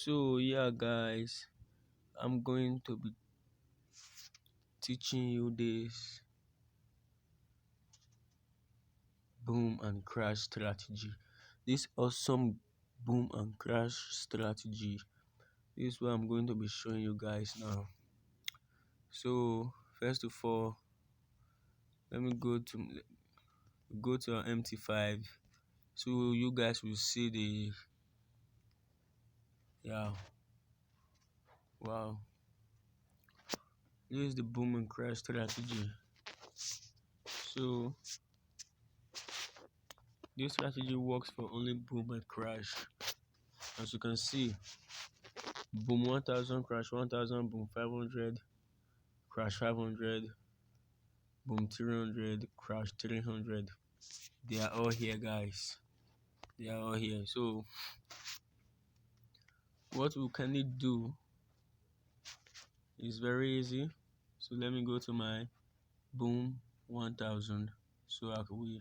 So yeah guys, I'm going to be teaching you this boom and crash strategy. This awesome boom and crash strategy. This is what I'm going to be showing you guys now. So first of all, let me go to our MT5. So you guys will see the wow. This is the boom and crash strategy. So this strategy works for only boom and crash. As you can see, boom 1000, crash 1000, boom 500, crash 500, boom 300, crash 300. They are all here, guys. They are all here. So what we can do is very easy. So let me go to my boom 1000 so I will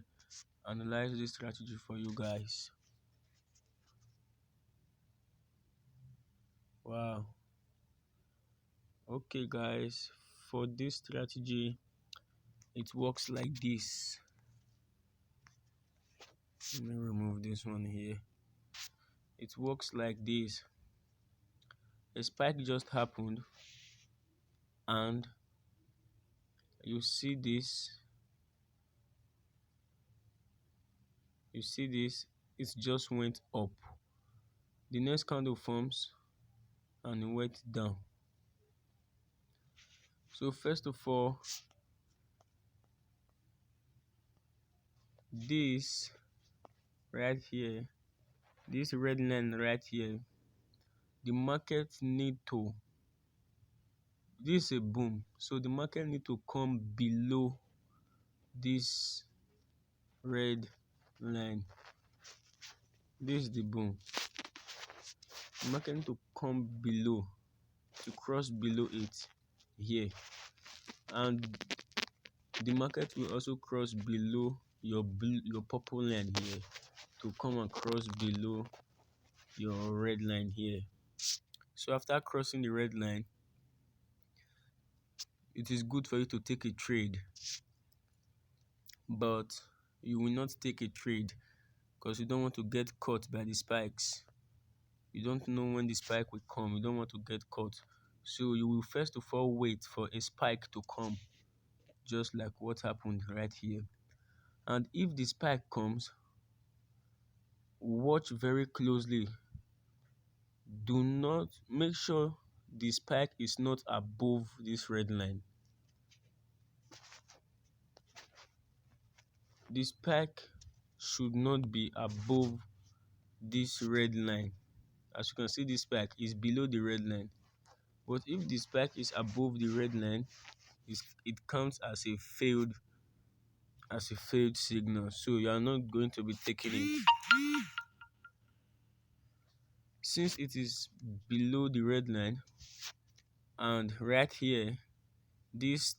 analyze this strategy for you guys. Wow. Okay guys, for this strategy it works like this. Let me remove this one here. It works like this. A spike just happened and you see this, it just went up. The next candle forms and it went down. So first of all, this right here, this red line right here, the market need to, this is a boom, so the market need to come below this red line. This is the boom. The market need to come below, to cross below it here, and the market will also cross below your purple line here to come and cross below your red line here. So after crossing the red line, it is good for you to take a trade, but you will not take a trade because you don't want to get caught by the spikes. You don't know when the spike will come. You don't want to get caught. So you will first of all wait for a spike to come, just like what happened right here. And if the spike comes, watch very closely. Do not, make sure the spike is not above this red line. The spike should not be above this red line. As you can see, this spike is below the red line. But if the spike is above the red line, it counts as a failed signal. So you are not going to be taking it. Since it is below the red line, and right here, this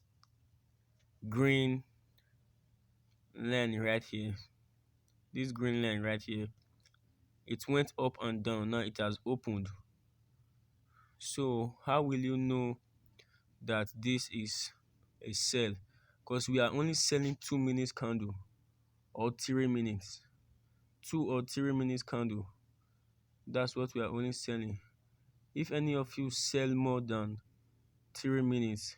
green line right here, it went up and down. Now it has opened. So how will you know that this is a sell? Because we are only selling 2 minutes candle or 3 minutes. 2 or 3 minutes candle. That's what we are only selling. If any of you sell more than 3 minutes,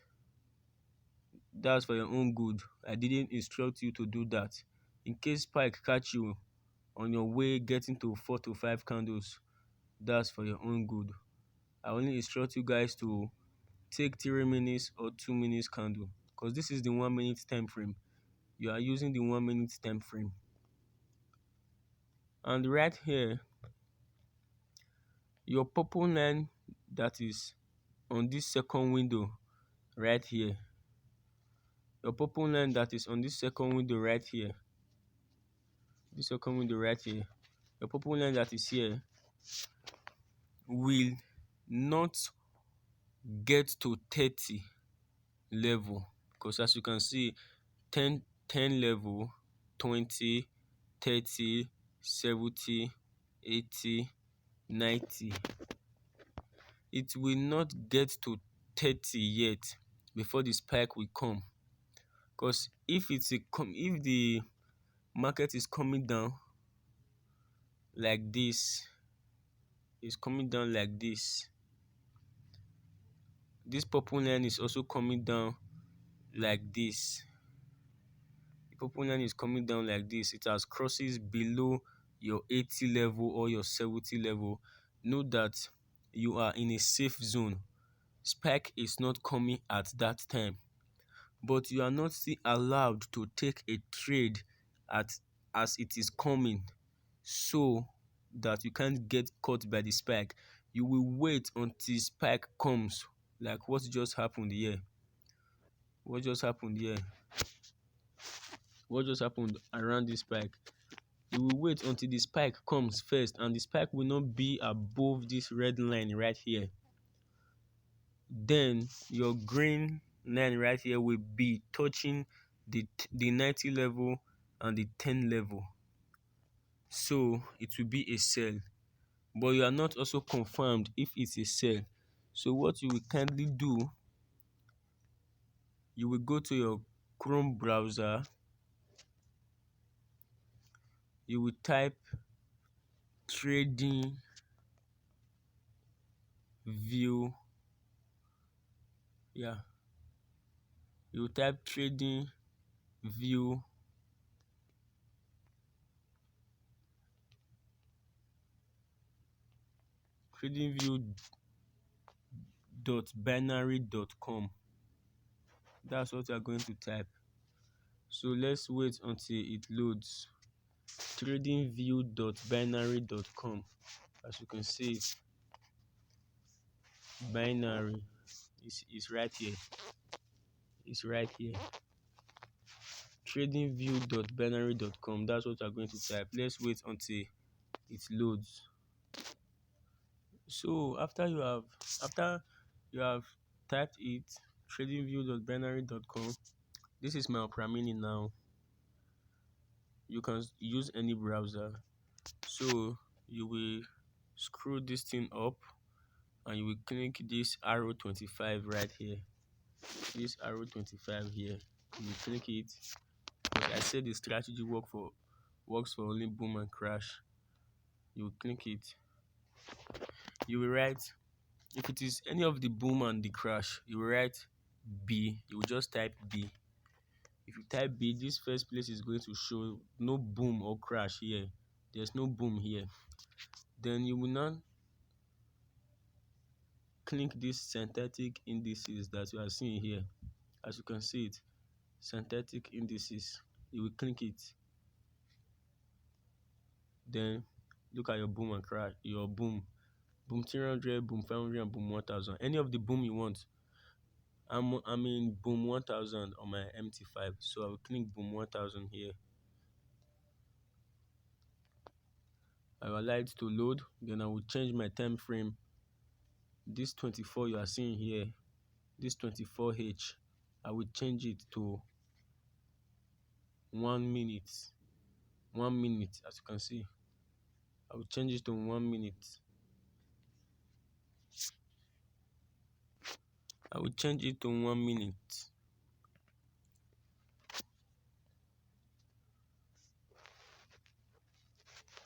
that's for your own good. I didn't instruct you to do that. In case spike catch you on your way getting to 4 to 5 candles, that's for your own good. I only instruct you guys to take 3 minutes or 2 minutes candle, because this is the 1 minute time frame. You are using the 1 minute time frame. And right here, your purple line that is on this second window right here, your purple line that is on this second window right here, your purple line that is here will not get to 30 level, because as you can see, 10 level, 20, 30, 70, 80, 90. it will not get to 30 yet before the spike will come. Because if the market is coming down like this, this purple line is also coming down like this. The purple line is coming down like this. It has crosses below your 80 level or your 70 level. Know that you are in a safe zone. Spike is not coming at that time, but you are not still allowed to take a trade as it is coming, so that you can't get caught by the spike. You will wait until spike comes, like what just happened here. What just happened here? What just happened around this spike? You will wait until the spike comes first, and the spike will not be above this red line right here. Then your green line right here will be touching the 90 level and the 10 level. So it will be a sell, but you are not also confirmed if it's a sell. So what you will kindly do, you will go to your Chrome browser, you will type trading view, you will type trading view tradingview.binary.com. That's what you are going to type. So let's wait until it loads. Tradingview.binary.com. As you can see, binary is right here. It's right here. Tradingview.binary.com. That's what you are going to type. Let's wait until it loads. So after you have typed it, tradingview.binary.com, this is my Opera Mini now. You can use any browser. So you will scroll this thing up and you will click this arrow 25 right here. This arrow 25 here. You will click it. Like I said, the strategy works for only boom and crash. You will click it. You will write, if it is any of the boom and the crash, you will write B. You will just type B. If you type B, this first place is going to show no boom or crash here. There's no boom here. Then you will now click these synthetic indices that you are seeing here. As you can see it, synthetic indices. You will click it. Then look at your boom and crash, your boom 300, boom 500, and boom 1000. Any of the boom you want. I'm in boom 1000 on my MT5, so I will click boom 1000 here. I will allow it to load. Then I will change my time frame. This 24 you are seeing here, this 24H, I will change it to 1 minute. 1 minute, as you can see. I will change it to 1 minute. I will change it to 1 minute.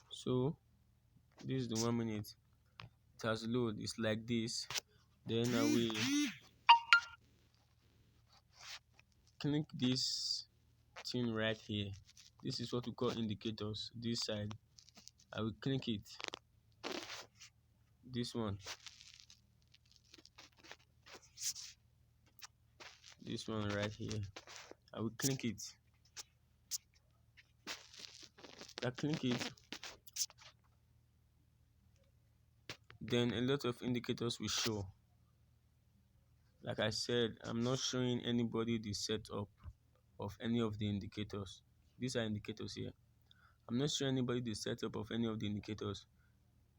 So this is the 1 minute. It has load. It's like this. Then I will click this thing right here. This is what we call indicators. This side, I will click it. This one. This one right here. I will click it. I click it. Then a lot of indicators will show. Like I said, I'm not showing anybody the setup of any of the indicators. These are indicators here. I'm not showing anybody the setup of any of the indicators.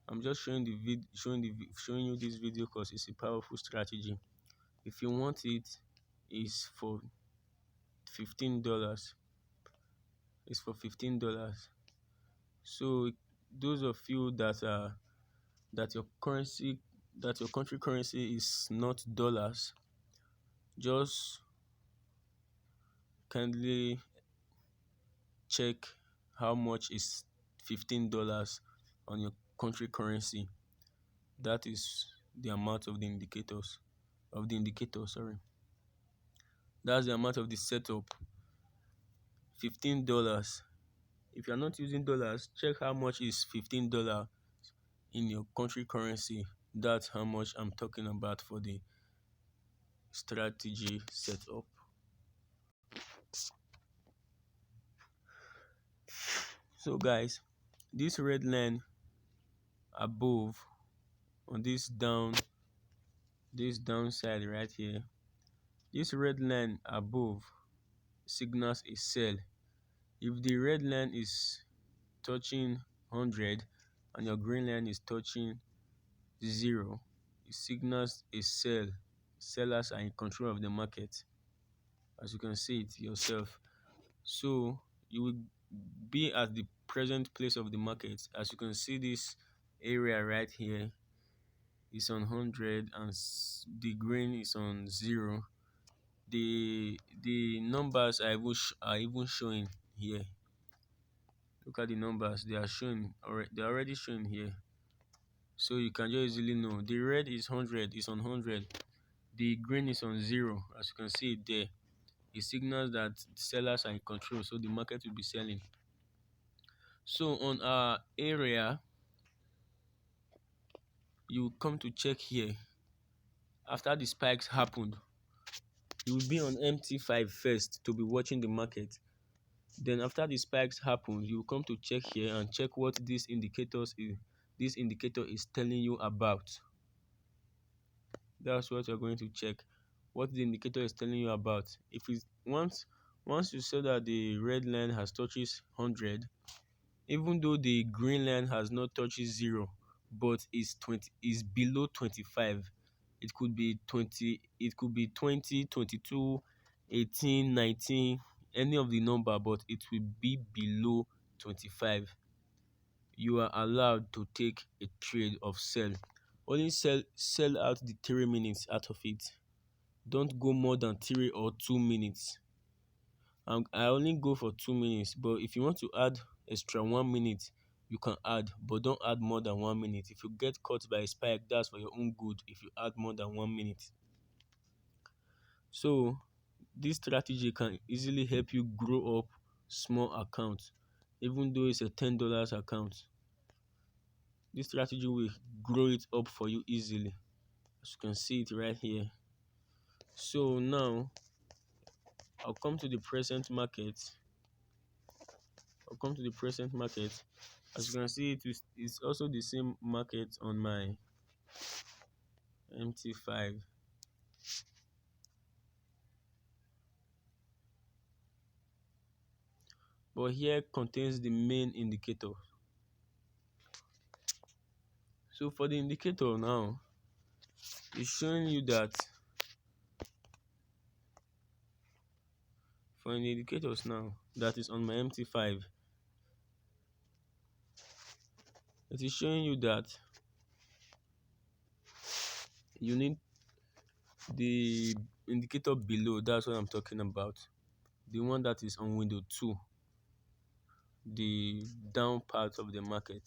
I'm just showing you this video because it's a powerful strategy. If you want it, it's for $15. It's for $15. So those of you that your currency that your country currency is not dollars, just kindly check how much is $15 on your country currency. That is the amount of the indicators of the indicator, sorry. That's the amount of the setup. $15. If you're not using dollars, check how much is $15 in your country currency. That's how much I'm talking about for the strategy setup. So guys, this red line above on this downside right here, this red line above signals a sell. If the red line is touching 100 and your green line is touching 0, it signals a sell. Sellers are in control of the market, as you can see it yourself. So you will be at the present place of the market. As you can see, this area right here is on 100 and the green is on 0. The numbers are even showing here. Look at the numbers, they are showing already, they're already showing here. So you can just easily know the red is 100, is on 100, the green is on 0. As you can see it there, it signals that sellers are in control, so the market will be selling. So on our area, you come to check here. After the spikes happened, you will be on MT5 first to be watching the market. Then after the spikes happen, you come to check here and check what this indicator is telling you about. That's what you're going to check, what the indicator is telling you about. If it's once you saw that the red line has touches 100, even though the green line has not touched 0, but is below 25, it could be 20, it could be 20, 22, 18, 19, any of the number, but it will be below 25. You are allowed to take a trade of sell. Only sell out the 3 minutes out of it. Don't go more than 3 or 2 minutes. I only go for 2 minutes, but if you want to add extra 1 minute, you can add, but don't add more than 1 minute. If you get caught by a spike, that's for your own good if you add more than 1 minute. So this strategy can easily help you grow up small account, even though it's a $10 account. This strategy will grow it up for you easily, as you can see it right here. So now I'll come to the present market. As you can see, it's also the same market on my MT5. But here contains the main indicator. So for the indicator now, it's showing you that for the indicators now that is on my MT5, it is showing you that you need the indicator below. That's what I'm talking about, the one that is on window 2, the down part of the market.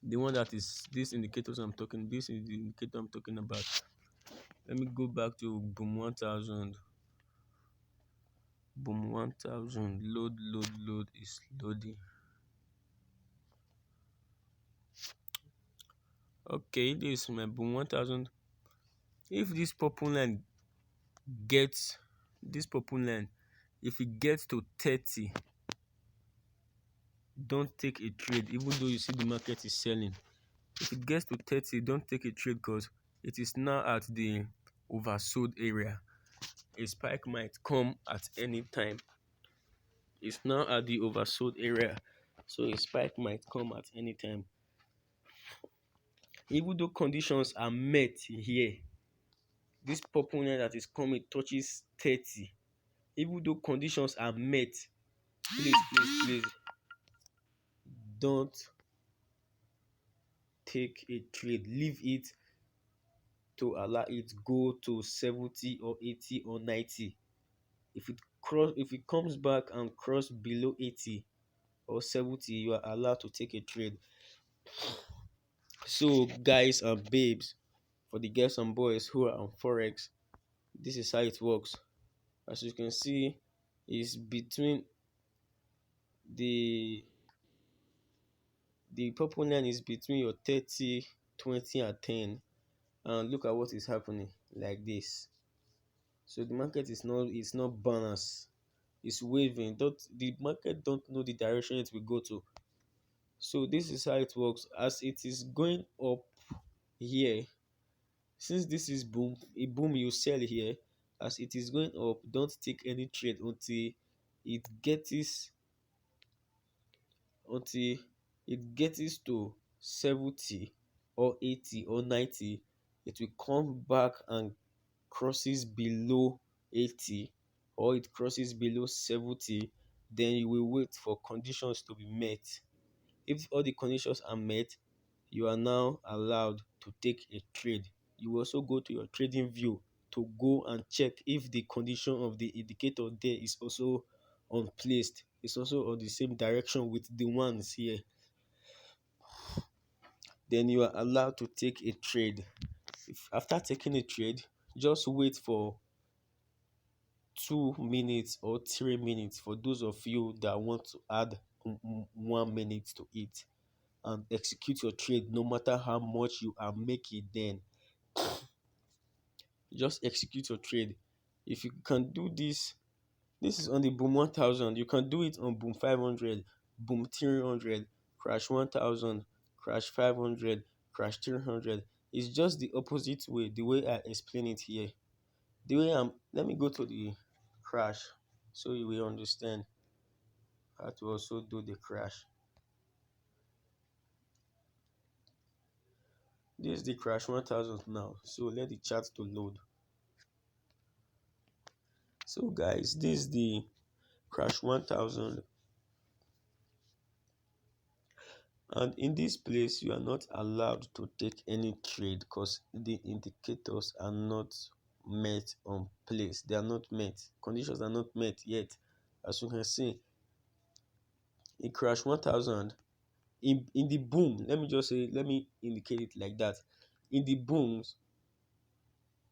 The one that is this indicators I'm talking, this is the indicator I'm talking about. Let me go back to boom 1000. Boom 1000. Load is loading. Okay, this is my boom 1000. If this purple line gets if it gets to 30, don't take a trade, even though you see the market is selling. If it gets to 30, don't take a trade, because it is now at the oversold area. A spike might come at any time. It's now at the oversold area, so a spike might come at any time. Even though conditions are met here, this purple line that is coming touches 30, even though conditions are met, please don't take a trade. Leave it to allow it go to 70 or 80 or 90. If it comes back and cross below 80 or 70, you are allowed to take a trade. So guys and babes, for the girls and boys who are on forex, this is how it works. As you can see, is between the purple line is between your 30, 20 and 10, and look at what is happening like this. So the market is not balanced, it's waving. Don't The market don't know the direction it will go to. So this is how it works. As it is going up here, since this is a boom, you sell here. As it is going up, don't take any trade it gets until it gets to 70 or 80 or 90. It will come back and crosses below 80, or it crosses below 70. Then you will wait for conditions to be met. If all the conditions are met, you are now allowed to take a trade. You will also go to your trading view to go and check if the condition of the indicator there is also unplaced. It's also on the same direction with the ones here. Then you are allowed to take a trade. After taking a trade, just wait for 2 minutes or 3 minutes for those of you that want to add 1 minute to it, and execute your trade. No matter how much you are making, then just execute your trade. If you can do this is on the boom 1000. You can do it on boom 500, boom 300, crash 1000, crash 500, crash 300. It's just the opposite way, the way I explain it here. The way I'm Let me go to the crash so you will understand how to also do the crash. This is the crash 1000 now. So let the chart to load. So guys, this is the crash 1000, and in this place you are not allowed to take any trade because the indicators are not met on place. They are not met. Conditions are not met yet. As you can see, in crash 1000, in the boom, let me indicate it like that. In the booms,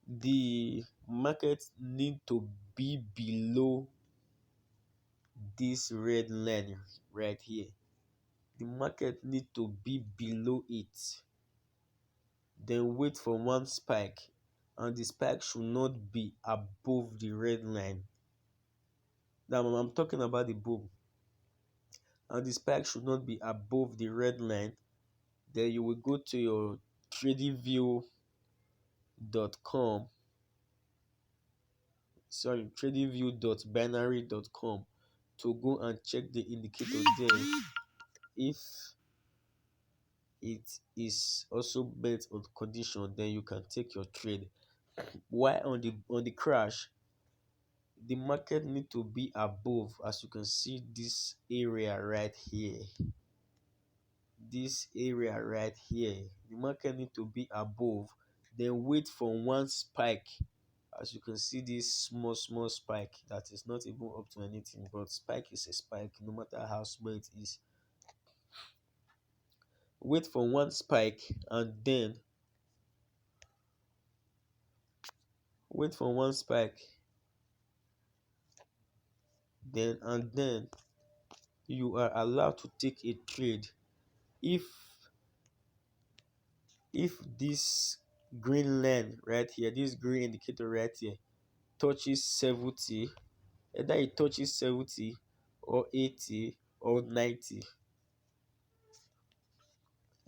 the market need to be below this red line right here. The market need to be below it. Then wait for one spike, and the spike should not be above the red line. Now I'm talking about the boom, and the spike should not be above the red line. Then you will go to your tradingview.com, tradingview.binary.com, to go and check the indicator there. If it is also based on condition, then you can take your trade. Why on the crash, the market need to be above. As you can see, this area right here, the market need to be above. Then wait for one spike. As you can see, this small spike that is not even up to anything, but spike is a spike no matter how small it is. Wait for one spike, and then wait for one spike then you are allowed to take a trade. If this green line right here, this green indicator right here, touches 70, either it touches 70 or 80 or 90,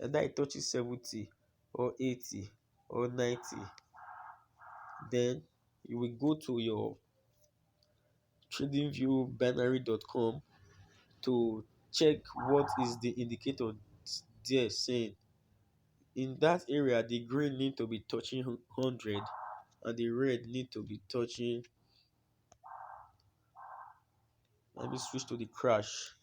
either it touches 70 or 80 or 90, then you will go to your tradingviewbinary.com to check what is the indicator there saying. In that area, the green need to be touching 100, and the red need to be touching Let me switch to the crash.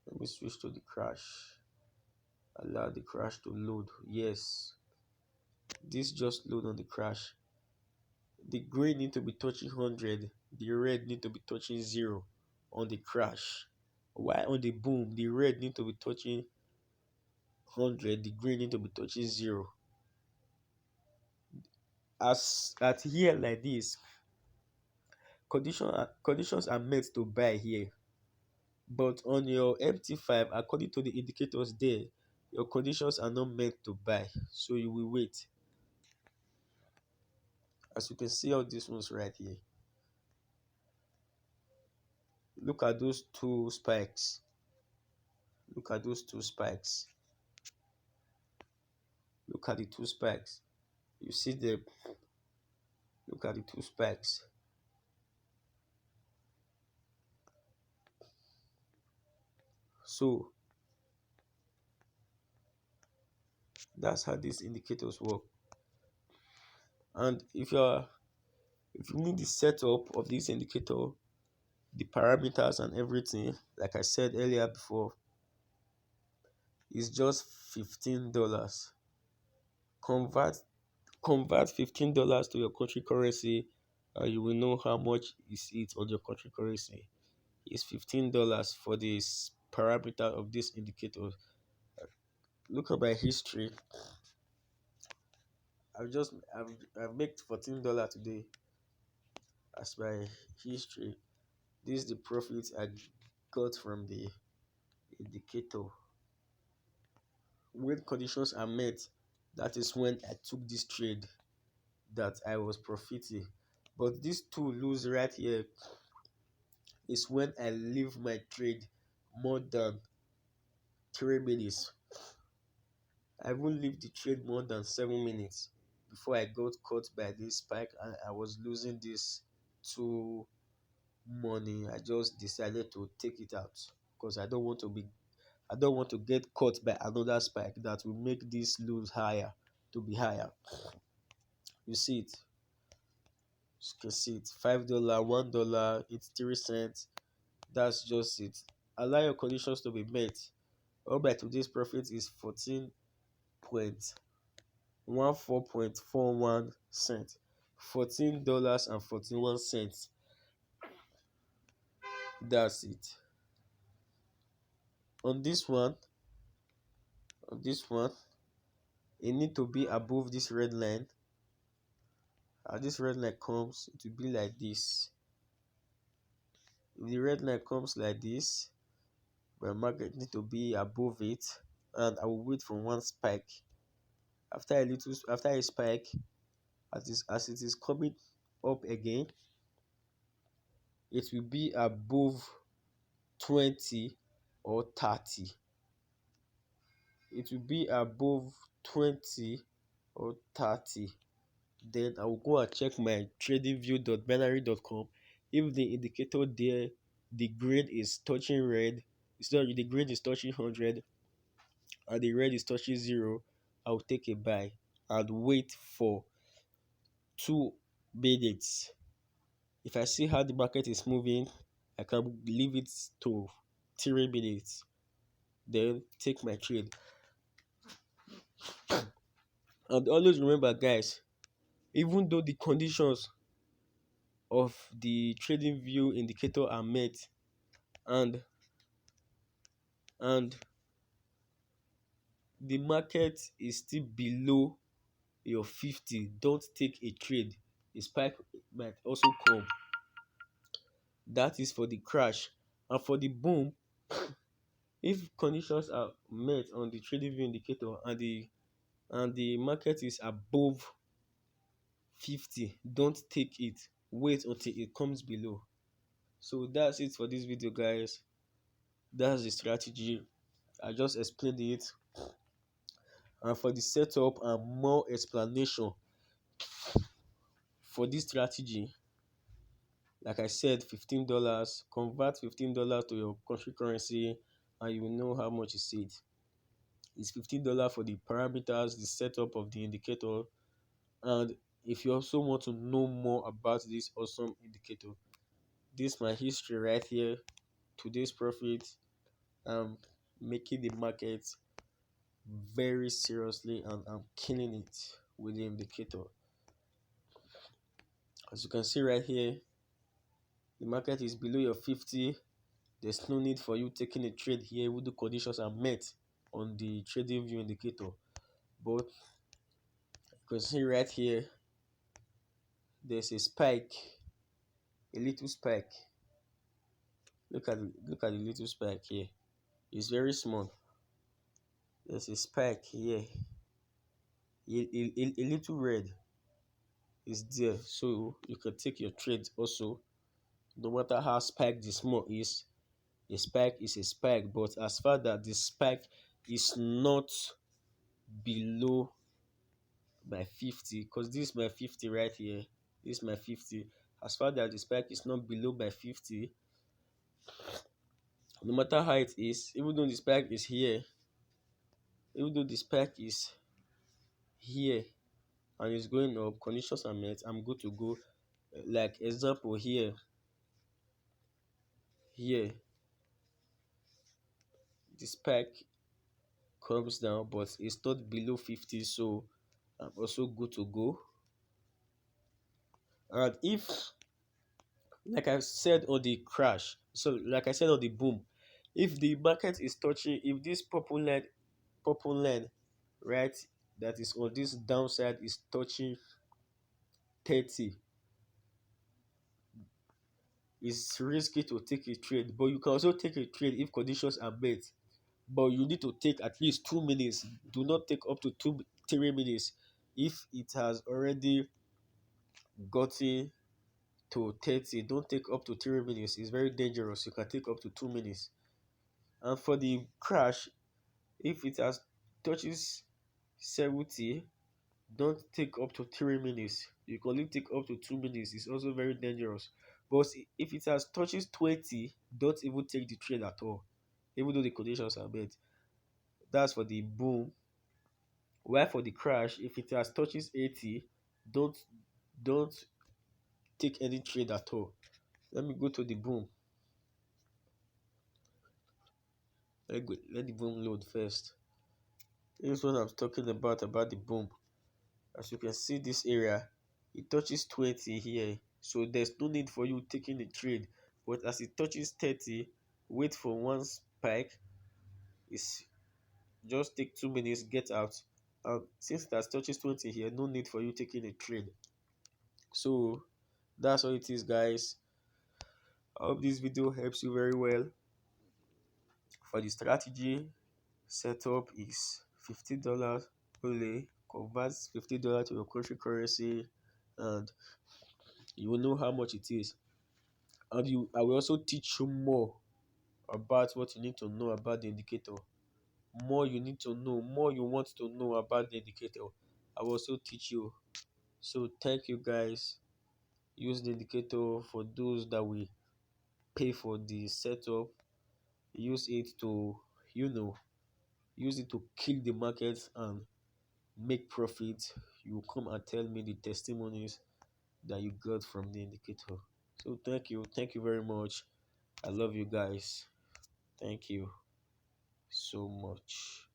Let me switch to the crash. Allow the crash to load. Yes, this just load on the crash. The green need to be touching 100, the red need to be touching 0 on the crash. While on the boom, the red need to be touching 100, the green need to be touching 0. As at here like this, conditions are meant to buy here. But on your MT5, according to the indicators there, your conditions are not meant to buy. So you will wait. As you can see all these ones right here. Look at those two spikes. Look at those two spikes. Look at the two spikes. You see them. Look at the two spikes. So that's how these indicators work. And if you need the setup of this indicator, the parameters and everything, like I said earlier before, is just $15. Convert convert $15 to your country currency, and you will know how much is it on your country currency. It's $15 for this parameter of this indicator. Look at my history. I've made $14 today as my history. This is the profit I got from the indicator. When conditions are met, that is when I took this trade that I was profiting. But these two lose right here is when I leave my trade more than 3 minutes. I won't leave the trade more than 7 minutes before I got caught by this spike and I was losing this two money. I just decided to take it out because I don't want to get caught by another spike that will make this lose higher to be higher. You see it. You can see it. $5, $1, it's 3 cents. That's just it. Allow your conditions to be met. All by today's profit is 14.41 cents. $14.41. That's it. On this one, on this one, it need to be above this red line. As this red line comes, it will be like this. If the red line comes like this, my market need to be above it, and I will wait for one spike. After a spike, as it is coming up again, it will be above 20 or 30. It will be above 20 or 30. Then I will go and check my tradingview.binary.com. If the indicator there, the green is touching red, it's not the green is touching 100 and the red is touching 0, I'll take a buy and wait for 2 minutes. If I see how the market is moving, I can leave it to 3 minutes, then take my trade. And always remember, guys, even though the conditions of the trading view indicator are met and and the market is still below your 50, don't take a trade. A spike might also come. That is for the crash. And for the boom, if conditions are met on the trading view indicator and the market is above 50, don't take it. Wait until it comes below. So that's it for this video, guys. That's the strategy. I just explained it. And for the setup and more explanation for this strategy, like I said, $15. Convert $15 to your country currency and you will know how much is it. It's $15 for the parameters, the setup of the indicator, and if you also want to know more about this awesome indicator, this is my history right here. Today's profit, I'm making the market very seriously, and I'm killing it with the indicator. As you can see right here, the market is below your 50. There's no need for you taking a trade here with the conditions are met on the trading view indicator. But you can see right here, there's a spike, a little spike. Look at the little spike here. It's very small. There's a spike here. A little red is there, so you can take your trades also. No matter how spike the small is, a spike is a spike. But as far that the spike is not below my 50, because this is my 50 right here, this is my 50. As far that the spike is not below my 50, no matter how it is, even though the spike is here, even though the spike is here and it's going up, conditions are met, I'm good to go. Like example here the spike comes down but it's not below 50, so I'm also good to go. And if, like I said on the crash, so like I said on the boom, if the market is touching, if this purple line right, that is on this downside is touching 30, it's risky to take a trade. But you can also take a trade if conditions are met, but you need to take at least 2 minutes. Do not take up to 3 minutes. If it has already gotten to 30, don't take up to 3 minutes. It's very dangerous. You can take up to 2 minutes. And for the crash, if it has touches 70, don't take up to 3 minutes. You can only take up to 2 minutes. It's also very dangerous. But if it has touches 20, don't even take the trade at all, even though the conditions are met. That's for the boom. While for the crash, if it has touches 80, don't don't take any trade at all. Let me go to the boom. Let the boom load first. This is what I'm talking about the boom. As you can see, this area, it touches 20 here, so there's no need for you taking the trade. But as it touches 30, wait for one spike. Is just take 2 minutes, get out. And since that touches 20 here, no need for you taking a trade. So that's all it is, guys. I hope this video helps you very well. For the strategy, setup is $50 only. Converts $50 to your country currency, and you will know how much it is. And I will also teach you more about what you need to know about the indicator. More you need to know, more you want to know about the indicator, I will also teach you. So thank you, guys. Use the indicator for those that will pay for the setup. Use it to, you know, use it to kill the market and make profit. You come and tell me the testimonies that you got from the indicator. So thank you very much. I love you guys. Thank you so much.